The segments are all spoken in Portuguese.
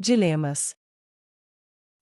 Dilemas.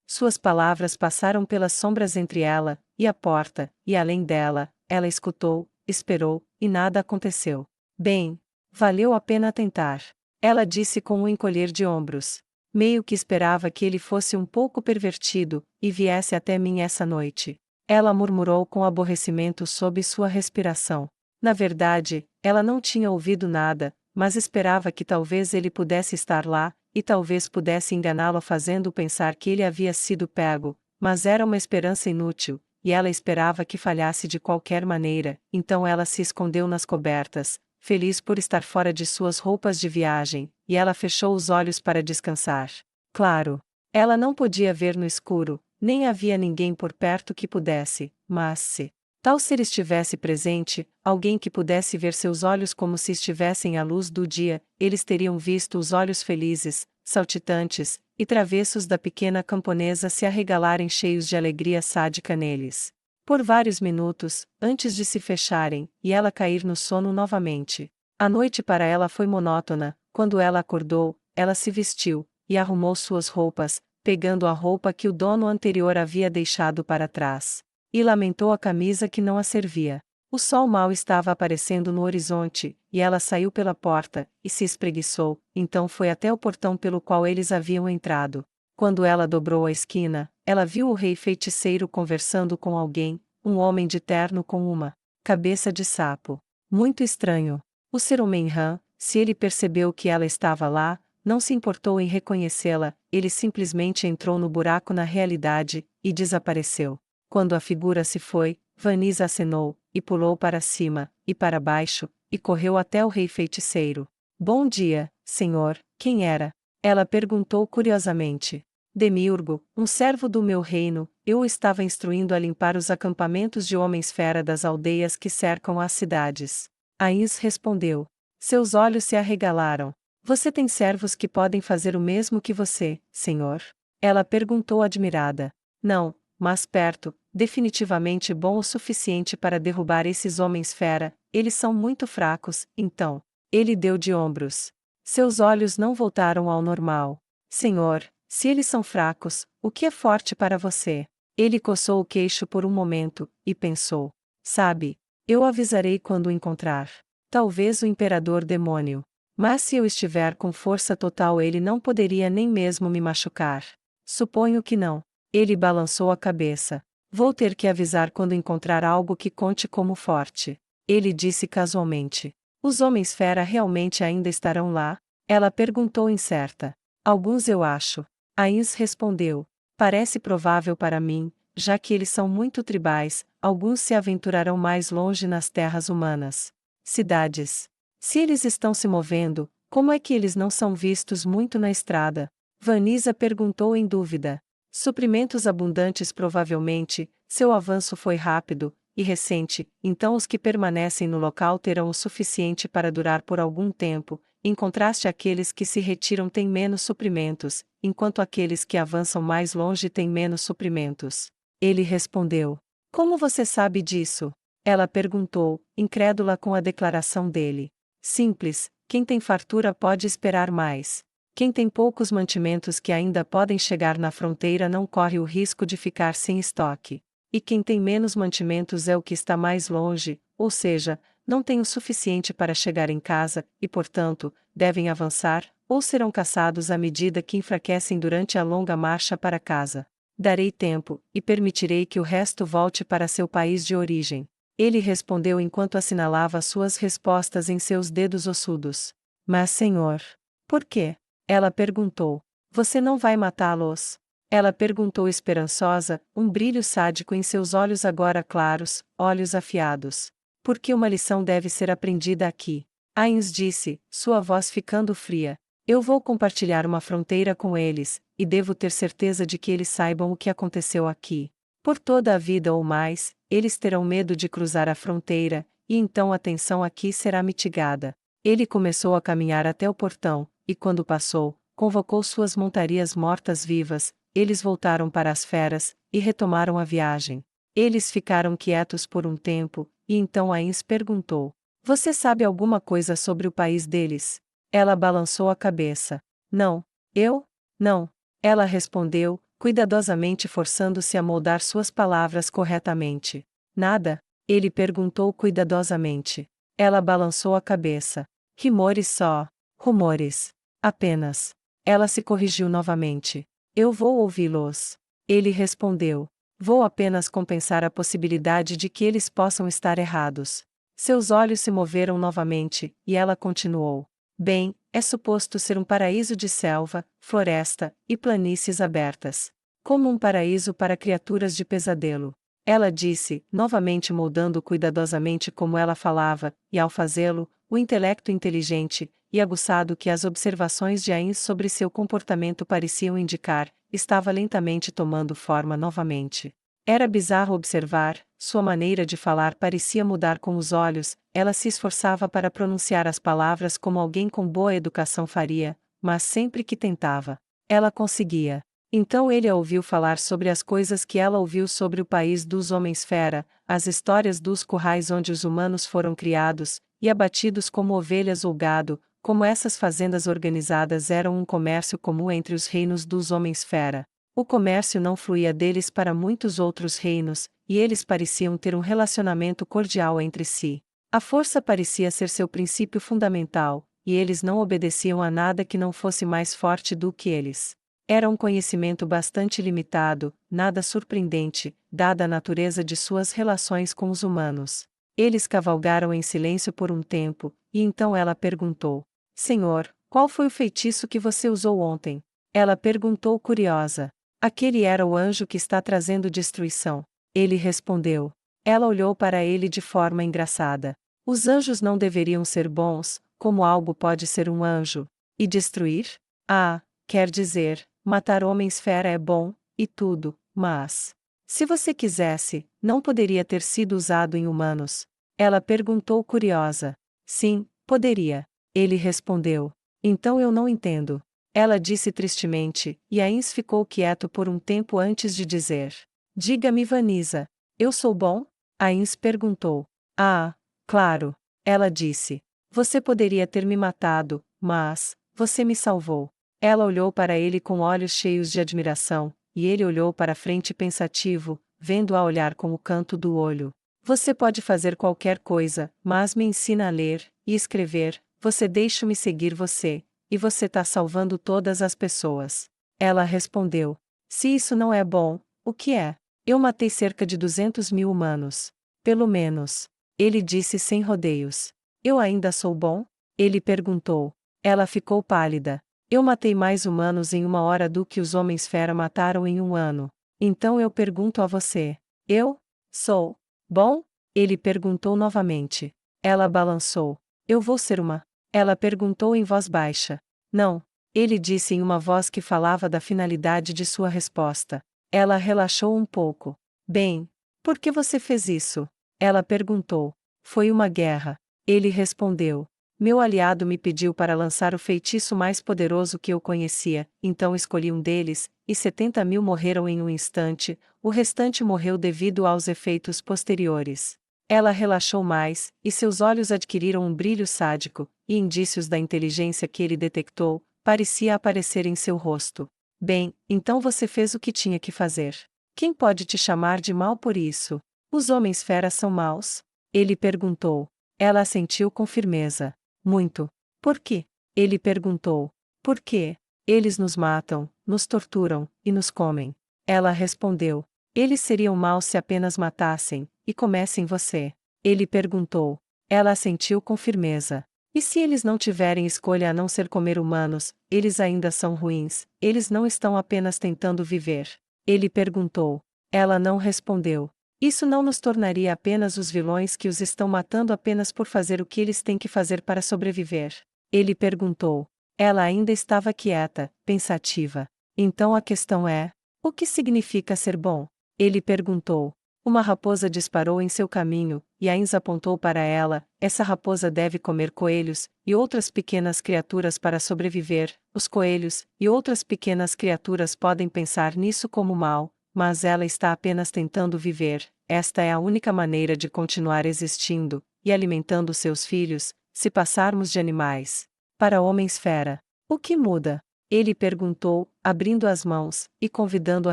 Suas palavras passaram pelas sombras entre ela e a porta, e além dela, ela escutou, esperou, e nada aconteceu. Bem, valeu a pena tentar. Ela disse com um encolher de ombros. Meio que esperava que ele fosse um pouco pervertido, e viesse até mim essa noite. Ela murmurou com aborrecimento sob sua respiração. Na verdade, ela não tinha ouvido nada, mas esperava que talvez ele pudesse estar lá, e talvez pudesse enganá-lo fazendo pensar que ele havia sido pego, mas era uma esperança inútil, e ela esperava que falhasse de qualquer maneira, então ela se escondeu nas cobertas, feliz por estar fora de suas roupas de viagem, e ela fechou os olhos para descansar. Claro, ela não podia ver no escuro, nem havia ninguém por perto que pudesse, mas se tal ser estivesse presente, alguém que pudesse ver seus olhos como se estivessem à luz do dia, eles teriam visto os olhos felizes, saltitantes e travessos da pequena camponesa se arregalarem cheios de alegria sádica neles. Por vários minutos, antes de se fecharem, e ela cair no sono novamente. A noite para ela foi monótona. Quando ela acordou, ela se vestiu e arrumou suas roupas, pegando a roupa que o dono anterior havia deixado para trás. E lamentou a camisa que não a servia. O sol mal estava aparecendo no horizonte, e ela saiu pela porta, e se espreguiçou, então foi até o portão pelo qual eles haviam entrado. Quando ela dobrou a esquina, ela viu o rei feiticeiro conversando com alguém, um homem de terno com uma cabeça de sapo. Muito estranho. O Serumenhan, se ele percebeu que ela estava lá, não se importou em reconhecê-la, ele simplesmente entrou no buraco na realidade, e desapareceu. Quando a figura se foi, Vanisa acenou, e pulou para cima, e para baixo, e correu até o rei feiticeiro. Bom dia, senhor, quem era? Ela perguntou curiosamente. Demiurgo, um servo do meu reino, eu o estava instruindo a limpar os acampamentos de homens-fera das aldeias que cercam as cidades. Ains respondeu. Seus olhos se arregalaram. Você tem servos que podem fazer o mesmo que você, senhor? Ela perguntou admirada. Não, mas perto, definitivamente bom o suficiente para derrubar esses homens-fera, eles são muito fracos, então. Ele deu de ombros. Seus olhos não voltaram ao normal. Senhor, se eles são fracos, o que é forte para você? Ele coçou o queixo por um momento, e pensou. Sabe, eu avisarei quando o encontrar. Talvez o imperador demônio. Mas se eu estiver com força total ele não poderia nem mesmo me machucar. Suponho que não. Ele balançou a cabeça. Vou ter que avisar quando encontrar algo que conte como forte. Ele disse casualmente. Os homens-fera realmente ainda estarão lá? Ela perguntou incerta. Alguns eu acho. Ains respondeu. Parece provável para mim, já que eles são muito tribais, alguns se aventurarão mais longe nas terras humanas. Cidades. Se eles estão se movendo, como é que eles não são vistos muito na estrada? Vanisa perguntou em dúvida. Suprimentos abundantes provavelmente, seu avanço foi rápido e recente, então os que permanecem no local terão o suficiente para durar por algum tempo, em contraste àqueles que se retiram têm menos suprimentos, enquanto aqueles que avançam mais longe têm menos suprimentos. Ele respondeu. Como você sabe disso? Ela perguntou, incrédula com a declaração dele. Simples, quem tem fartura pode esperar mais. Quem tem poucos mantimentos que ainda podem chegar na fronteira não corre o risco de ficar sem estoque. E quem tem menos mantimentos é o que está mais longe, ou seja, não tem o suficiente para chegar em casa, e portanto, devem avançar, ou serão caçados à medida que enfraquecem durante a longa marcha para casa. Darei tempo, e permitirei que o resto volte para seu país de origem. Ele respondeu enquanto assinalava suas respostas em seus dedos ossudos. Mas senhor, por quê? Ela perguntou. Você não vai matá-los? Ela perguntou esperançosa, um brilho sádico em seus olhos agora claros, olhos afiados. Porque uma lição deve ser aprendida aqui. Ains disse, sua voz ficando fria. Eu vou compartilhar uma fronteira com eles, e devo ter certeza de que eles saibam o que aconteceu aqui. Por toda a vida ou mais, eles terão medo de cruzar a fronteira, e então a tensão aqui será mitigada. Ele começou a caminhar até o portão, e quando passou, convocou suas montarias mortas-vivas, eles voltaram para as feras, e retomaram a viagem. Eles ficaram quietos por um tempo, e então Ains perguntou. Você sabe alguma coisa sobre o país deles? Ela balançou a cabeça. Não. Eu? Não. Ela respondeu, cuidadosamente forçando-se a moldar suas palavras corretamente. Nada? Ele perguntou cuidadosamente. Ela balançou a cabeça. Rumores só. Rumores. Apenas. Ela se corrigiu novamente. Eu vou ouvi-los. Ele respondeu. Vou apenas compensar a possibilidade de que eles possam estar errados. Seus olhos se moveram novamente, e ela continuou. Bem, é suposto ser um paraíso de selva, floresta e planícies abertas. Como um paraíso para criaturas de pesadelo. Ela disse, novamente moldando cuidadosamente como ela falava, e ao fazê-lo, o intelecto inteligente e aguçado que as observações de Ains sobre seu comportamento pareciam indicar, estava lentamente tomando forma novamente. Era bizarro observar, sua maneira de falar parecia mudar com os olhos, ela se esforçava para pronunciar as palavras como alguém com boa educação faria, mas sempre que tentava, ela conseguia. Então ele a ouviu falar sobre as coisas que ela ouviu sobre o país dos homens-fera, as histórias dos currais onde os humanos foram criados, e abatidos como ovelhas ou gado, como essas fazendas organizadas eram um comércio comum entre os reinos dos homens-fera. O comércio não fluía deles para muitos outros reinos, e eles pareciam ter um relacionamento cordial entre si. A força parecia ser seu princípio fundamental, e eles não obedeciam a nada que não fosse mais forte do que eles. Era um conhecimento bastante limitado, nada surpreendente, dada a natureza de suas relações com os humanos. Eles cavalgaram em silêncio por um tempo, e então ela perguntou: Senhor, qual foi o feitiço que você usou ontem? Ela perguntou curiosa. Aquele era o anjo que está trazendo destruição. Ele respondeu. Ela olhou para ele de forma engraçada. Os anjos não deveriam ser bons, como algo pode ser um anjo? E destruir? Ah, quer dizer, matar homens-fera é bom, e tudo, mas... Se você quisesse, não poderia ter sido usado em humanos? Ela perguntou curiosa. Sim, poderia. Ele respondeu. Então eu não entendo. Ela disse tristemente, e Ains ficou quieto por um tempo antes de dizer. Diga-me, Vanisa. Eu sou bom? Ains perguntou. Ah, claro. Ela disse. Você poderia ter me matado, mas... você me salvou. Ela olhou para ele com olhos cheios de admiração, e ele olhou para frente pensativo, vendo-a olhar com o canto do olho. Você pode fazer qualquer coisa, mas me ensina a ler e escrever, você deixa-me seguir você, e você tá salvando todas as pessoas. Ela respondeu. Se isso não é bom, o que é? Eu matei cerca de 200.000 humanos. Pelo menos. Ele disse sem rodeios. Eu ainda sou bom? Ele perguntou. Ela ficou pálida. Eu matei mais humanos em 1 hora do que os homens-fera mataram em 1 ano. Então eu pergunto a você. Eu? Sou bom? Ele perguntou novamente. Ela balançou. Eu vou ser uma? Ela perguntou em voz baixa. Não. Ele disse em uma voz que falava da finalidade de sua resposta. Ela relaxou um pouco. Bem, por que você fez isso? Ela perguntou. Foi uma guerra. Ele respondeu. Meu aliado me pediu para lançar o feitiço mais poderoso que eu conhecia, então escolhi um deles, e 70.000 morreram em um instante, o restante morreu devido aos efeitos posteriores. Ela relaxou mais, e seus olhos adquiriram um brilho sádico, e indícios da inteligência que ele detectou, parecia aparecer em seu rosto. Bem, então você fez o que tinha que fazer. Quem pode te chamar de mal por isso? Os homens-fera são maus? Ele perguntou. Ela assentiu com firmeza. Muito. Por quê? Ele perguntou. Por quê? Eles nos matam, nos torturam, e nos comem. Ela respondeu. Eles seriam maus se apenas matassem, e comessem você. Ele perguntou. Ela assentiu com firmeza. E se eles não tiverem escolha a não ser comer humanos, eles ainda são ruins, eles não estão apenas tentando viver. Ele perguntou. Ela não respondeu. Isso não nos tornaria apenas os vilões que os estão matando apenas por fazer o que eles têm que fazer para sobreviver? Ele perguntou. Ela ainda estava quieta, pensativa. Então a questão é: o que significa ser bom? Ele perguntou. Uma raposa disparou em seu caminho, e Ains apontou para ela. Essa raposa deve comer coelhos, e outras pequenas criaturas para sobreviver. Os coelhos, e outras pequenas criaturas podem pensar nisso como mal, mas ela está apenas tentando viver. Esta é a única maneira de continuar existindo, e alimentando seus filhos, se passarmos de animais para homens-fera. O que muda? Ele perguntou, abrindo as mãos, e convidando a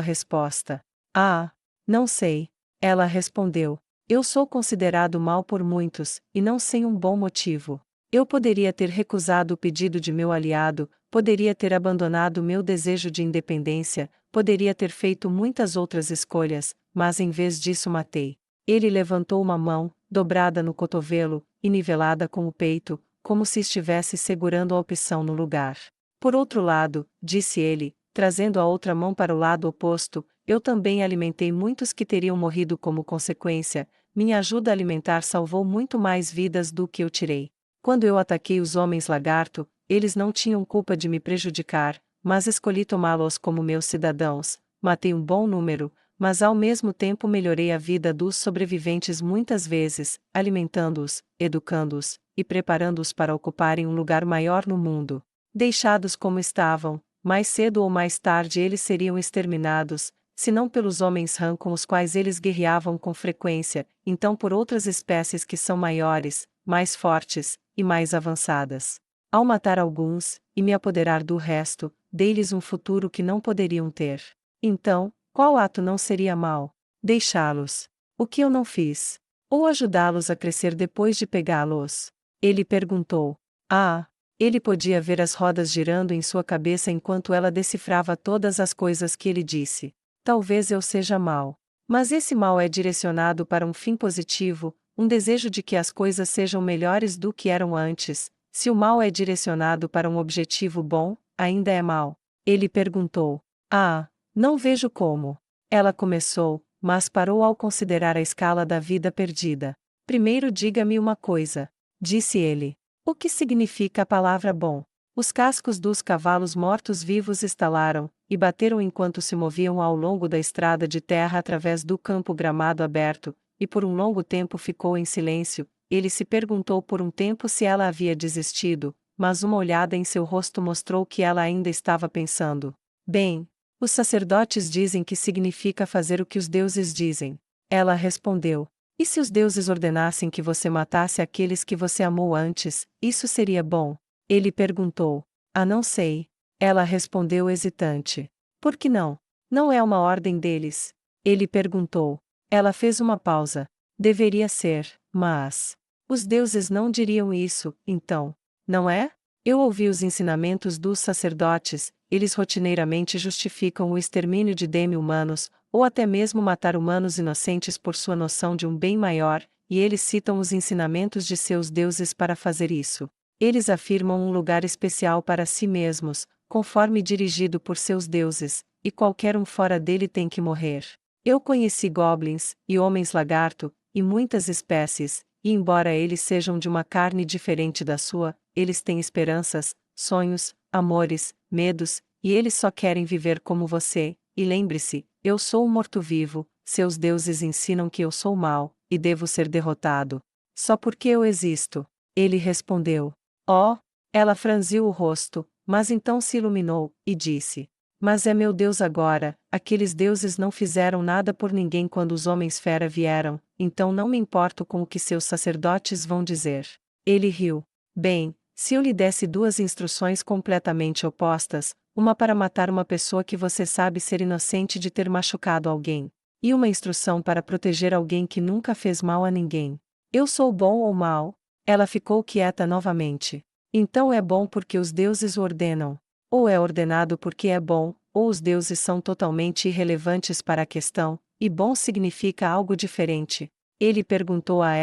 resposta. Ah, não sei. Ela respondeu. Eu sou considerado mal por muitos, e não sem um bom motivo. Eu poderia ter recusado o pedido de meu aliado, poderia ter abandonado meu desejo de independência, poderia ter feito muitas outras escolhas, mas em vez disso matei. Ele levantou uma mão, dobrada no cotovelo, e nivelada com o peito, como se estivesse segurando a opção no lugar. Por outro lado, disse ele, trazendo a outra mão para o lado oposto, eu também alimentei muitos que teriam morrido como consequência, minha ajuda alimentar salvou muito mais vidas do que eu tirei. Quando eu ataquei os homens lagarto, eles não tinham culpa de me prejudicar, mas escolhi tomá-los como meus cidadãos, matei um bom número, mas ao mesmo tempo melhorei a vida dos sobreviventes muitas vezes, alimentando-os, educando-os, e preparando-os para ocuparem um lugar maior no mundo. Deixados como estavam, mais cedo ou mais tarde eles seriam exterminados, se não pelos homens rã com os quais eles guerreavam com frequência, então por outras espécies que são maiores, mais fortes, e mais avançadas. Ao matar alguns, e me apoderar do resto, dei-lhes um futuro que não poderiam ter. Então, qual ato não seria mau? Deixá-los. O que eu não fiz? Ou ajudá-los a crescer depois de pegá-los? Ele perguntou. Ah! Ele podia ver as rodas girando em sua cabeça enquanto ela decifrava todas as coisas que ele disse. Talvez eu seja mau. Mas esse mal é direcionado para um fim positivo, um desejo de que as coisas sejam melhores do que eram antes. Se o mal é direcionado para um objetivo bom, ainda é mal. Ele perguntou. Ah, não vejo como. Ela começou, mas parou ao considerar a escala da vida perdida. Primeiro diga-me uma coisa, disse ele. O que significa a palavra bom? Os cascos dos cavalos mortos-vivos estalaram, e bateram enquanto se moviam ao longo da estrada de terra através do campo gramado aberto, e por um longo tempo ficou em silêncio. Ele se perguntou por um tempo se ela havia desistido, mas uma olhada em seu rosto mostrou que ela ainda estava pensando. Bem, os sacerdotes dizem que significa fazer o que os deuses dizem. Ela respondeu. E se os deuses ordenassem que você matasse aqueles que você amou antes, isso seria bom? Ele perguntou. Ah, não sei. Ela respondeu hesitante. Por que não? Não é uma ordem deles. Ele perguntou. Ela fez uma pausa. Deveria ser, mas. Os deuses não diriam isso, então. Não é? Eu ouvi os ensinamentos dos sacerdotes, eles rotineiramente justificam o extermínio de demi-humanos, ou até mesmo matar humanos inocentes por sua noção de um bem maior, e eles citam os ensinamentos de seus deuses para fazer isso. Eles afirmam um lugar especial para si mesmos, conforme dirigido por seus deuses, e qualquer um fora dele tem que morrer. Eu conheci goblins, e homens-lagarto, e muitas espécies, e embora eles sejam de uma carne diferente da sua, eles têm esperanças, sonhos, amores, medos, e eles só querem viver como você, e lembre-se, eu sou um morto-vivo, seus deuses ensinam que eu sou mau, e devo ser derrotado. Só porque eu existo. Ele respondeu. Oh! Ela franziu o rosto, mas então se iluminou, e disse. Mas é meu Deus agora, aqueles deuses não fizeram nada por ninguém quando os homens-fera vieram, então não me importo com o que seus sacerdotes vão dizer. Ele riu. Bem, se eu lhe desse duas instruções completamente opostas, uma para matar uma pessoa que você sabe ser inocente de ter machucado alguém, e uma instrução para proteger alguém que nunca fez mal a ninguém. Eu sou bom ou mal? Ela ficou quieta novamente. Então é bom porque os deuses o ordenam. Ou é ordenado porque é bom, ou os deuses são totalmente irrelevantes para a questão, e bom significa algo diferente. Ele perguntou a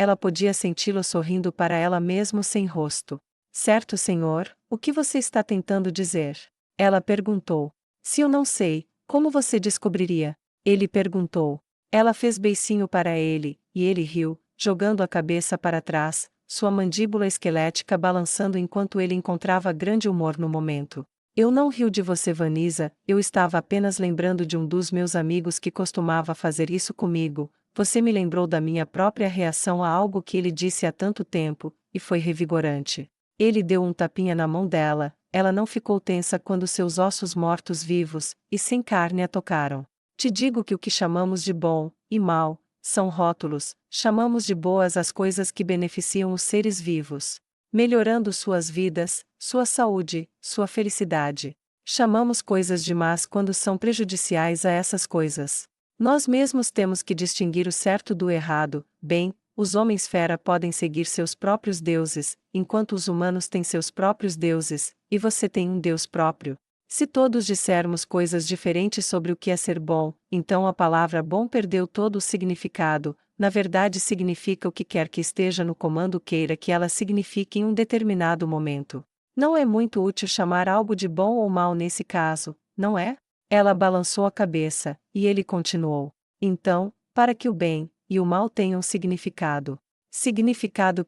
ela podia senti-lo sorrindo para ela mesmo sem rosto. Certo, senhor, o que você está tentando dizer? Ela perguntou. Se eu não sei, como você descobriria? Ele perguntou. Ela fez beicinho para ele, e ele riu, jogando a cabeça para trás, sua mandíbula esquelética balançando enquanto ele encontrava grande humor no momento. Eu não rio de você, Vanessa, eu estava apenas lembrando de um dos meus amigos que costumava fazer isso comigo. Você me lembrou da minha própria reação a algo que ele disse há tanto tempo, e foi revigorante. Ele deu um tapinha na mão dela, ela não ficou tensa quando seus ossos mortos-vivos, e sem carne a tocaram. Te digo que o que chamamos de bom e mal são rótulos, chamamos de boas as coisas que beneficiam os seres vivos. melhorando suas vidas, sua saúde, sua felicidade. Chamamos coisas de más quando são prejudiciais a essas coisas. Nós mesmos temos que distinguir o certo do errado. Bem, os homens fera podem seguir seus próprios deuses, enquanto os humanos têm seus próprios deuses, e você tem um Deus próprio. Se todos dissermos coisas diferentes sobre o que é ser bom, então a palavra bom perdeu todo o significado. Na verdade, significa o que quer que esteja no comando queira que ela signifique em um determinado momento. Não é muito útil chamar algo de bom ou mal nesse caso, não é? Ela balançou a cabeça, e ele continuou. Então, para que o bem e o mal tenham significado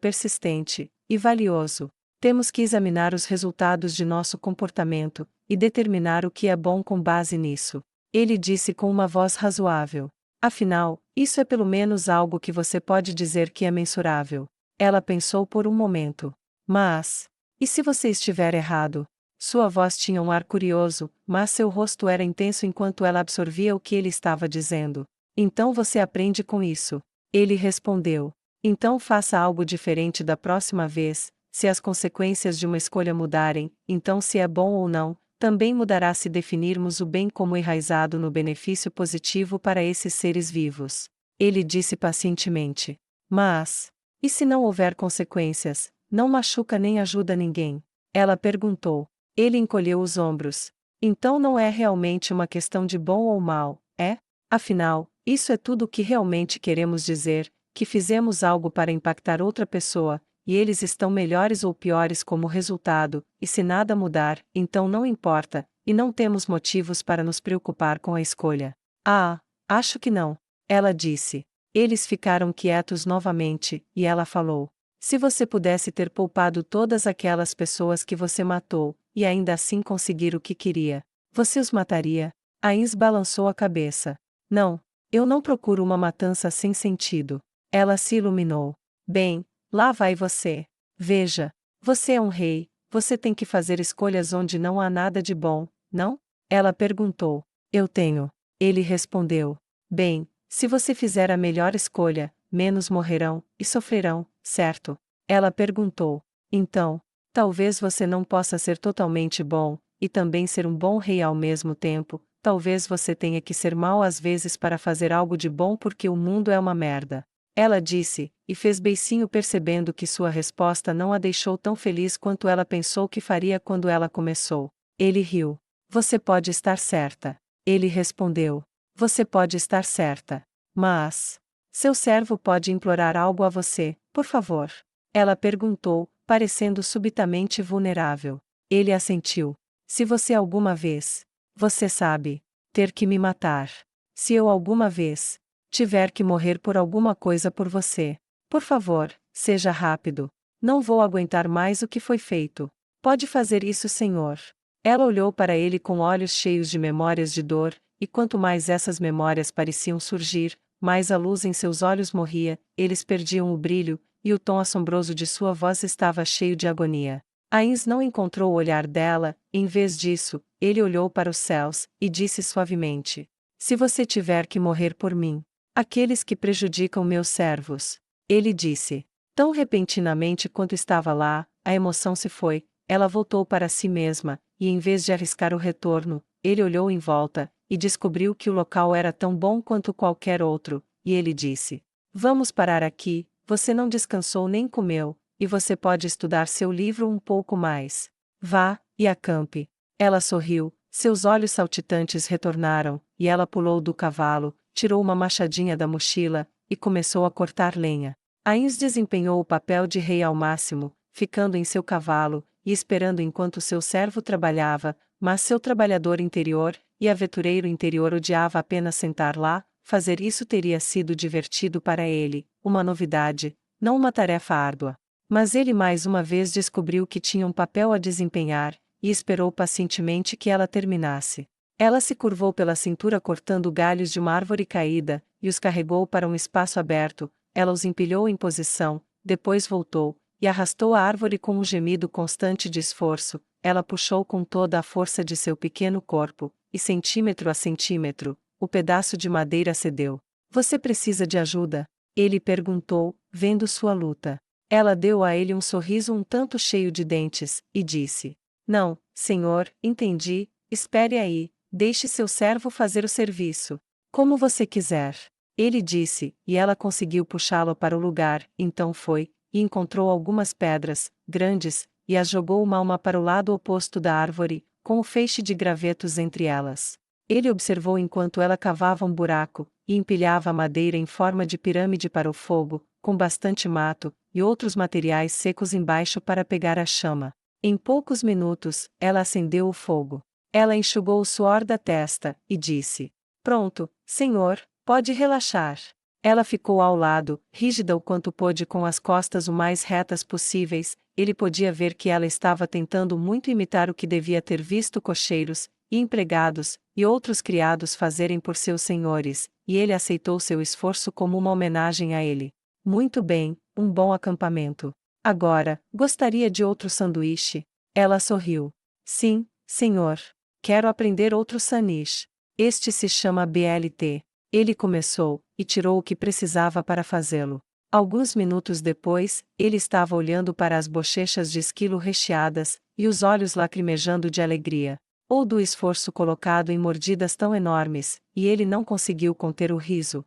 persistente e valioso, temos que examinar os resultados de nosso comportamento e determinar o que é bom com base nisso. Ele disse com uma voz razoável. Afinal, isso é pelo menos algo que você pode dizer que é mensurável. Ela pensou por um momento. Mas, e se você estiver errado? Sua voz tinha um ar curioso, mas seu rosto era intenso enquanto ela absorvia o que ele estava dizendo. Então você aprende com isso. Ele respondeu. Então faça algo diferente da próxima vez. Se as consequências de uma escolha mudarem, então se é bom ou não, também mudará se definirmos o bem como enraizado no benefício positivo para esses seres vivos. Ele disse pacientemente. Mas, e se não houver consequências, não machuca nem ajuda ninguém? Ela perguntou. Ele encolheu os ombros. Então não é realmente uma questão de bom ou mal, é? Afinal, isso é tudo o que realmente queremos dizer, que fizemos algo para impactar outra pessoa, e eles estão melhores ou piores como resultado, e se nada mudar, então não importa, e não temos motivos para nos preocupar com a escolha. Ah, acho que não. Ela disse. Eles ficaram quietos novamente, e ela falou. Se você pudesse ter poupado todas aquelas pessoas que você matou, e ainda assim conseguir o que queria, você os mataria? Ains balançou a cabeça. Não, eu não procuro uma matança sem sentido. Ela se iluminou. Bem, lá vai você. Veja, você é um rei, você tem que fazer escolhas onde não há nada de bom, não? Ela perguntou. Eu tenho. Ele respondeu. Bem, se você fizer a melhor escolha, menos morrerão, e sofrerão, certo? Ela perguntou. Então, talvez você não possa ser totalmente bom, e também ser um bom rei ao mesmo tempo, talvez você tenha que ser mau às vezes para fazer algo de bom porque o mundo é uma merda. Ela disse, e fez beicinho percebendo que sua resposta não a deixou tão feliz quanto ela pensou que faria quando ela começou. Ele riu. Você pode estar certa. Ele respondeu. Você pode estar certa. Mas, seu servo pode implorar algo a você, por favor? Ela perguntou, parecendo subitamente vulnerável. Ele assentiu. Se você alguma vez, você sabe, ter que me matar. Se eu alguma vez tiver que morrer por alguma coisa por você, por favor, seja rápido. Não vou aguentar mais o que foi feito. Pode fazer isso, senhor. Ela olhou para ele com olhos cheios de memórias de dor, e quanto mais essas memórias pareciam surgir, mais a luz em seus olhos morria, eles perdiam o brilho, e o tom assombroso de sua voz estava cheio de agonia. Ains não encontrou o olhar dela, em vez disso, ele olhou para os céus, e disse suavemente: Se você tiver que morrer por mim, aqueles que prejudicam meus servos. Ele disse. Tão repentinamente quanto estava lá, a emoção se foi, ela voltou para si mesma, e em vez de arriscar o retorno, ele olhou em volta, e descobriu que o local era tão bom quanto qualquer outro, e ele disse: Vamos parar aqui, você não descansou nem comeu, e você pode estudar seu livro um pouco mais. Vá, e acampe. Ela sorriu, seus olhos saltitantes retornaram, e ela pulou do cavalo, tirou uma machadinha da mochila, e começou a cortar lenha. Ains desempenhou o papel de rei ao máximo, ficando em seu cavalo, e esperando enquanto seu servo trabalhava, mas seu trabalhador interior, e aventureiro interior odiava apenas sentar lá, fazer isso teria sido divertido para ele, uma novidade, não uma tarefa árdua. Mas ele mais uma vez descobriu que tinha um papel a desempenhar, e esperou pacientemente que ela terminasse. Ela se curvou pela cintura cortando galhos de uma árvore caída, e os carregou para um espaço aberto. Ela os empilhou em posição, depois voltou, e arrastou a árvore com um gemido constante de esforço. Ela puxou com toda a força de seu pequeno corpo, e centímetro a centímetro, o pedaço de madeira cedeu. Você precisa de ajuda? Ele perguntou, vendo sua luta. Ela deu a ele um sorriso um tanto cheio de dentes, e disse: Não, senhor, entendi, espere aí, deixe seu servo fazer o serviço. Como você quiser. Ele disse, e ela conseguiu puxá-lo para o lugar, então foi, e encontrou algumas pedras, grandes, e as jogou uma para o lado oposto da árvore, com o feixe de gravetos entre elas. Ele observou enquanto ela cavava um buraco, e empilhava a madeira em forma de pirâmide para o fogo, com bastante mato, e outros materiais secos embaixo para pegar a chama. Em poucos minutos, ela acendeu o fogo. Ela enxugou o suor da testa, e disse: Pronto, senhor, pode relaxar. Ela ficou ao lado, rígida o quanto pôde com as costas o mais retas possíveis. Ele podia ver que ela estava tentando muito imitar o que devia ter visto cocheiros, e empregados, e outros criados fazerem por seus senhores, e ele aceitou seu esforço como uma homenagem a ele. Muito bem, um bom acampamento. Agora, gostaria de outro sanduíche? Ela sorriu. Sim, senhor. Quero aprender outro sanish. Este se chama BLT. Ele começou, e tirou o que precisava para fazê-lo. Alguns minutos depois, ele estava olhando para as bochechas de esquilo recheadas, e os olhos lacrimejando de alegria. Ou do esforço colocado em mordidas tão enormes, e ele não conseguiu conter o riso.